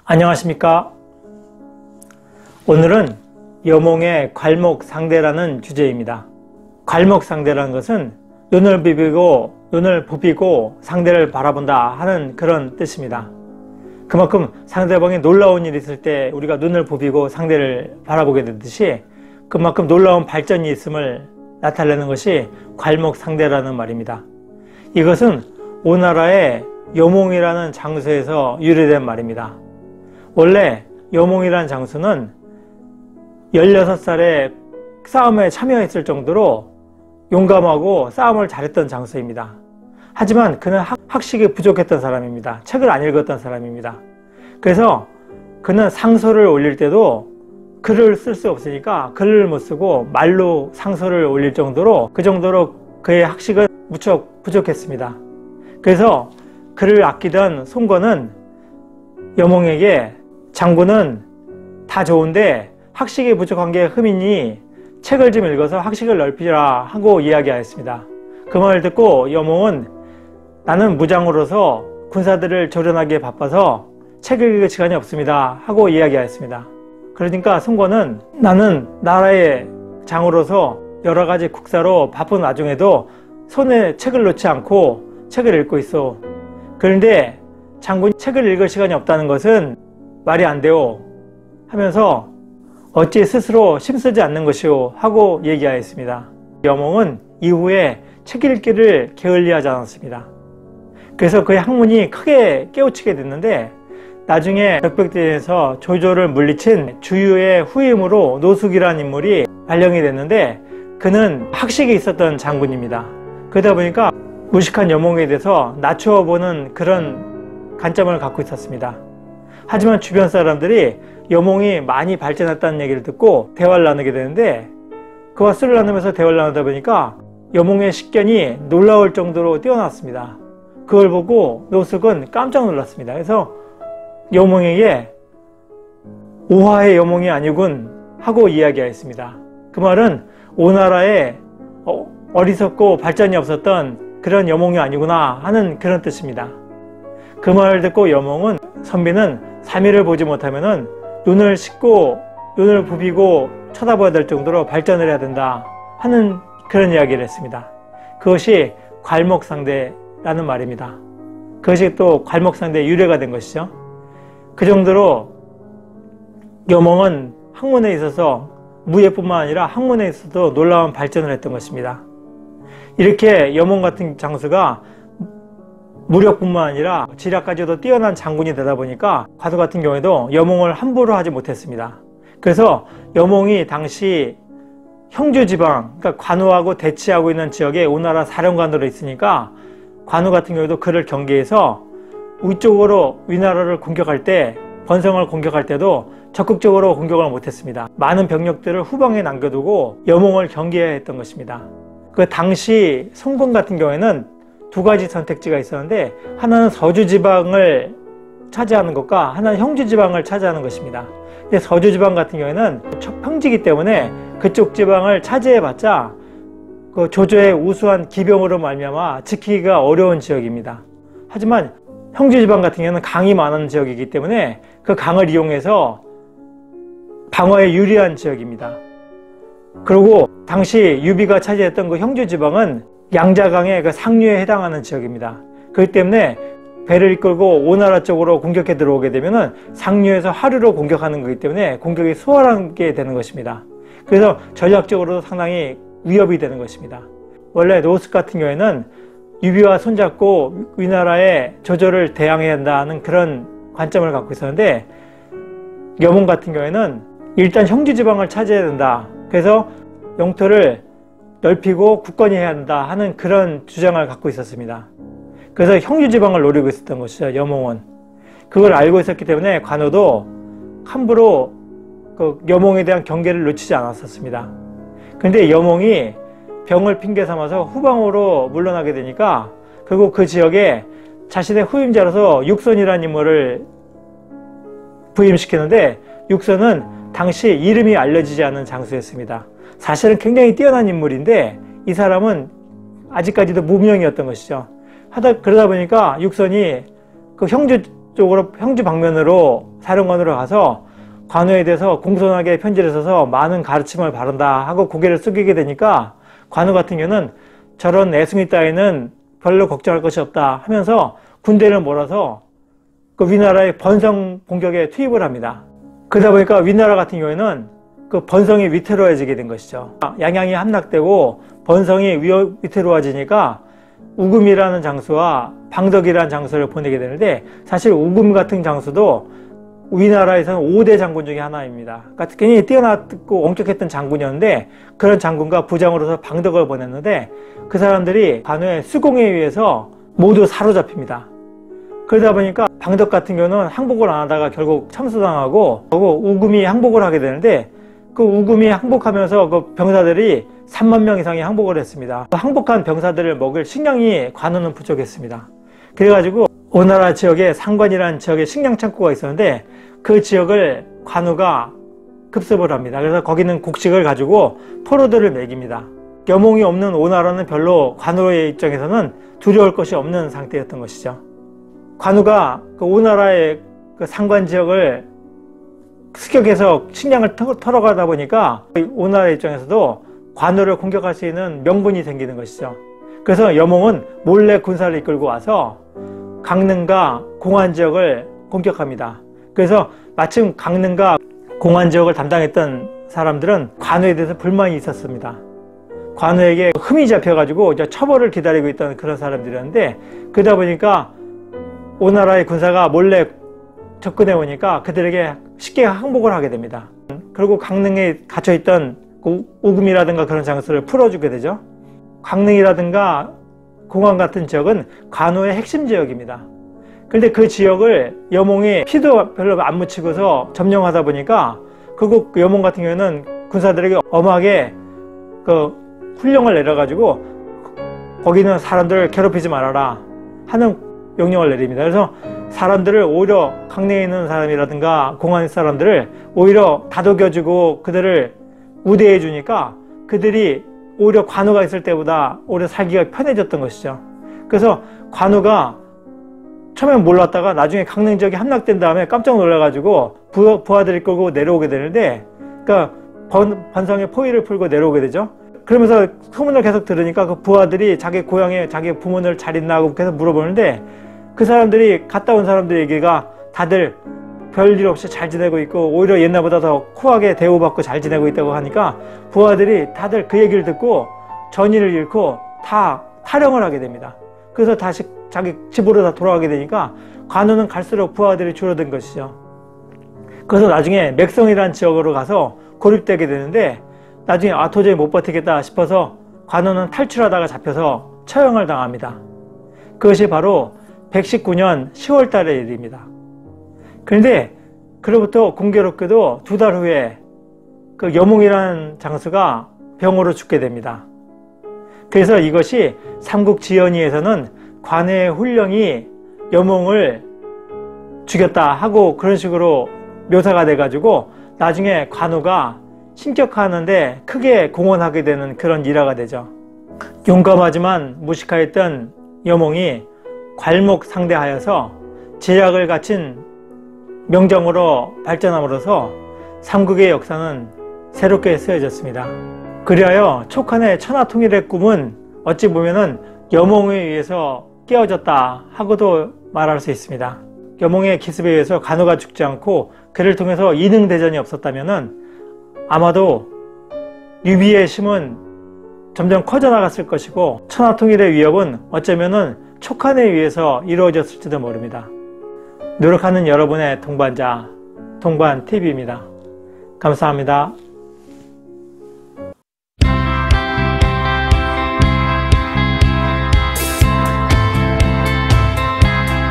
안녕하십니까. 오늘은 여몽의 괄목상대라는 주제입니다. 괄목상대라는 것은 눈을 부비고 상대를 바라본다 하는 그런 뜻입니다. 그만큼 상대방이 놀라운 일이 있을 때 우리가 눈을 부비고 상대를 바라보게 되듯이 그만큼 놀라운 발전이 있음을 나타내는 것이 괄목상대라는 말입니다. 이것은 오나라의 여몽이라는 장소에서 유래된 말입니다. 원래 여몽이라는 장소는 16살에 싸움에 참여했을 정도로 용감하고 싸움을 잘했던 장소입니다. 하지만 그는 학식이 부족했던 사람입니다. 책을 안 읽었던 사람입니다. 그래서 그는 상소를 올릴 때도 글을 쓸 수 없으니까 글을 못 쓰고 말로 상소를 올릴 정도로 그의 학식은 무척 부족했습니다. 그래서 그를 아끼던 송건은 여몽에게 장군은 다 좋은데 학식이 부족한 게 흠이니 책을 좀 읽어서 학식을 넓히라 하고 이야기하였습니다. 그 말을 듣고 여몽은 나는 무장으로서 군사들을 조련하기에 바빠서 책을 읽을 시간이 없습니다 하고 이야기하였습니다. 그러니까 송건은 나는 나라의 장으로서 여러 가지 국사로 바쁜 와중에도 손에 책을 놓지 않고 책을 읽고 있어. 그런데 장군이 책을 읽을 시간이 없다는 것은 말이 안 돼요 하면서 어찌 스스로 힘쓰지 않는 것이오 하고 얘기하였습니다. 여몽은 이후에 책 읽기를 게을리하지 않았습니다. 그래서 그의 학문이 크게 깨우치게 됐는데 나중에 벽벽대에서 조조를 물리친 주유의 후임으로 노숙이라는 인물이 발령이 됐는데 그는 학식이 있었던 장군입니다. 그러다 보니까 무식한 여몽에 대해서 낮추어 보는 그런 관점을 갖고 있었습니다. 하지만 주변 사람들이 여몽이 많이 발전했다는 얘기를 듣고 대화를 나누게 되는데 그와 술을 나누면서 대화를 나누다 보니까 여몽의 식견이 놀라울 정도로 뛰어났습니다. 그걸 보고 노숙은 깜짝 놀랐습니다. 그래서 여몽에게 오화의 여몽이 아니군 하고 이야기하였습니다. 그 말은 오나라에 어리석고 발전이 없었던 그런 여몽이 아니구나 하는 그런 뜻입니다. 그 말을 듣고 여몽은 선비는 3일을 보지 못하면 눈을 부비고 쳐다봐야 될 정도로 발전을 해야 된다 하는 그런 이야기를 했습니다. 그것이 괄목상대라는 말입니다. 그것이 또 괄목상대의 유래가 된 것이죠. 그 정도로 여몽은 학문에 있어서 무예뿐만 아니라 학문에 있어서도 놀라운 발전을 했던 것입니다. 이렇게 여몽 같은 장수가 무력뿐만 아니라 지략까지도 뛰어난 장군이 되다 보니까 과도 같은 경우에도 여몽을 함부로 하지 못했습니다. 그래서 여몽이 당시 형주지방, 그러니까 관우하고 대치하고 있는 지역에 오나라 사령관으로 있으니까 관우 같은 경우에도 그를 경계해서 위쪽으로 위나라를 공격할 때, 번성을 공격할 때도 적극적으로 공격을 못했습니다. 많은 병력들을 후방에 남겨두고 여몽을 경계해야 했던 것입니다. 그 당시 송건 같은 경우에는 두 가지 선택지가 있었는데 하나는 서주지방을 차지하는 것과 하나는 형주지방을 차지하는 것입니다. 근데 서주지방 같은 경우에는 평지이기 때문에 그쪽 지방을 차지해봤자 그 조조의 우수한 기병으로 말미암아 지키기가 어려운 지역입니다. 하지만 형주지방 같은 경우는 강이 많은 지역이기 때문에 그 강을 이용해서 방어에 유리한 지역입니다. 그리고 당시 유비가 차지했던 그 형주지방은 양자강의 그 상류에 해당하는 지역입니다. 그렇기 때문에 배를 이끌고 오나라 쪽으로 공격해 들어오게 되면 상류에서 하류로 공격하는 거기 때문에 공격이 수월하게 되는 것입니다. 그래서 전략적으로도 상당히 위협이 되는 것입니다. 원래 노숙 같은 경우에는 유비와 손잡고 위나라의 조조를 대항해야 한다는 그런 관점을 갖고 있었는데 여몽 같은 경우에는 일단 형주지방을 차지해야 된다. 그래서 영토를 넓히고 굳건히 해야 한다 하는 그런 주장을 갖고 있었습니다. 그래서 형주지방을 노리고 있었던 것이죠. 여몽은. 그걸 알고 있었기 때문에 관우도 함부로 그 여몽에 대한 경계를 놓치지 않았었습니다. 그런데 여몽이 병을 핑계 삼아서 후방으로 물러나게 되니까 그리고 그 지역에 자신의 후임자로서 육선이라는 인물을 부임시키는데 육선은 당시 이름이 알려지지 않은 장수였습니다. 사실은 굉장히 뛰어난 인물인데 이 사람은 아직까지도 무명이었던 것이죠. 그러다 보니까 육선이 그 형주 쪽으로 형주 방면으로 사령관으로 가서 관우에 대해서 공손하게 편지를 써서 많은 가르침을 바란다 하고 고개를 숙이게 되니까 관우 같은 경우는 저런 애송이 따위는 별로 걱정할 것이 없다 하면서 군대를 몰아서 그 위나라의 번성 공격에 투입을 합니다. 그러다 보니까 위나라 같은 경우에는 그 번성이 위태로워지게 된 것이죠. 양양이 함락되고 번성이 위태로워지니까 우금이라는 장수와 방덕이라는 장수를 보내게 되는데, 사실 우금 같은 장수도 위나라에서는 5대 장군 중에 하나입니다. 그러니까 굉장히 뛰어났고 엄격했던 장군이었는데, 그런 장군과 부장으로서 방덕을 보냈는데 그 사람들이 관우의 수공에 의해서 모두 사로잡힙니다. 그러다 보니까 방덕 같은 경우는 항복을 안 하다가 결국 참수당하고, 우금이 항복을 하게 되는데, 그 우금이 항복하면서 그 병사들이 3만 명 이상이 항복을 했습니다. 항복한 병사들을 먹을 식량이 관우는 부족했습니다. 그래가지고 오나라 지역에 상관이라는 지역에 식량 창고가 있었는데 그 지역을 관우가 급습을 합니다. 그래서 거기는 곡식을 가지고 포로들을 먹입니다. 여몽이 없는 오나라는 별로 관우의 입장에서는 두려울 것이 없는 상태였던 것이죠. 관우가 그 오나라의 그 상관 지역을 습격해서 식량을 털어가다 보니까 오나라 입장에서도 관우를 공격할 수 있는 명분이 생기는 것이죠. 그래서 여몽은 몰래 군사를 이끌고 와서 강릉과 공안 지역을 공격합니다. 그래서 마침 강릉과 공안 지역을 담당했던 사람들은 관우에 대해서 불만이 있었습니다. 관우에게 흠이 잡혀가지고 처벌을 기다리고 있던 그런 사람들이었는데, 그러다 보니까 오나라의 군사가 몰래 접근해 오니까 그들에게 쉽게 항복을 하게 됩니다. 그리고 강릉에 갇혀있던 우금이라든가 그런 장수를 풀어주게 되죠. 강릉이라든가 공안 같은 지역은 관우의 핵심 지역입니다. 그런데 그 지역을 여몽이 피도 별로 안 묻히고서 점령하다 보니까 결국 여몽 같은 경우에는 군사들에게 엄하게 그 훈령을 내려가지고 거기는 사람들을 괴롭히지 말아라 하는 명령을 내립니다. 그래서 사람들을 오히려 강릉에 있는 사람이라든가 공안 사람들을 오히려 다독여주고 그들을 우대해 주니까 그들이 오히려 관우가 있을 때보다 오히려 살기가 편해졌던 것이죠. 그래서 관우가 처음엔 몰랐다가 나중에 강릉 지역이 함락된 다음에 깜짝 놀라가지고 부하들을 끌고 내려오게 되는데, 그러니까 번성의 포위를 풀고 내려오게 되죠. 그러면서 소문을 계속 들으니까 그 부하들이 자기 고향에 자기 부모를 잘 있나 하고 계속 물어보는데, 그 사람들이 갔다 온 사람들 얘기가 다들 별일 없이 잘 지내고 있고 오히려 옛날보다 더 코하게 대우받고 잘 지내고 있다고 하니까 부하들이 다들 그 얘기를 듣고 전의를 잃고 다 탈영을 하게 됩니다. 그래서 다시 자기 집으로 다 돌아가게 되니까 관우는 갈수록 부하들이 줄어든 것이죠. 그래서 나중에 맥성이라는 지역으로 가서 고립되게 되는데, 나중에 도저히 못 버티겠다 싶어서 관우는 탈출하다가 잡혀서 처형을 당합니다. 그것이 바로 119년 10월 달의 일입니다. 그런데 그로부터 공교롭게도 2달 후에 그 여몽이라는 장수가 병으로 죽게 됩니다. 그래서 이것이 삼국지연의에서는 관우의 훈령이 여몽을 죽였다 하고 그런 식으로 묘사가 돼가지고 나중에 관우가 신격화하는데 크게 공헌하게 되는 그런 일화가 되죠. 용감하지만 무식하였던 여몽이 괄목 상대하여서 제약을 갖춘 명정으로 발전함으로써 삼국의 역사는 새롭게 쓰여졌습니다. 그리하여 촉한의 천하통일의 꿈은 어찌 보면은 여몽에 의해서 깨어졌다 하고도 말할 수 있습니다. 여몽의 기습에 의해서 관우가 죽지 않고 그를 통해서 이능대전이 없었다면은 아마도 유비의 힘은 점점 커져나갔을 것이고 천하통일의 위협은 어쩌면은 촉한에 의해서 이루어졌을지도 모릅니다. 노력하는 여러분의 동반자, 동반TV입니다. 감사합니다.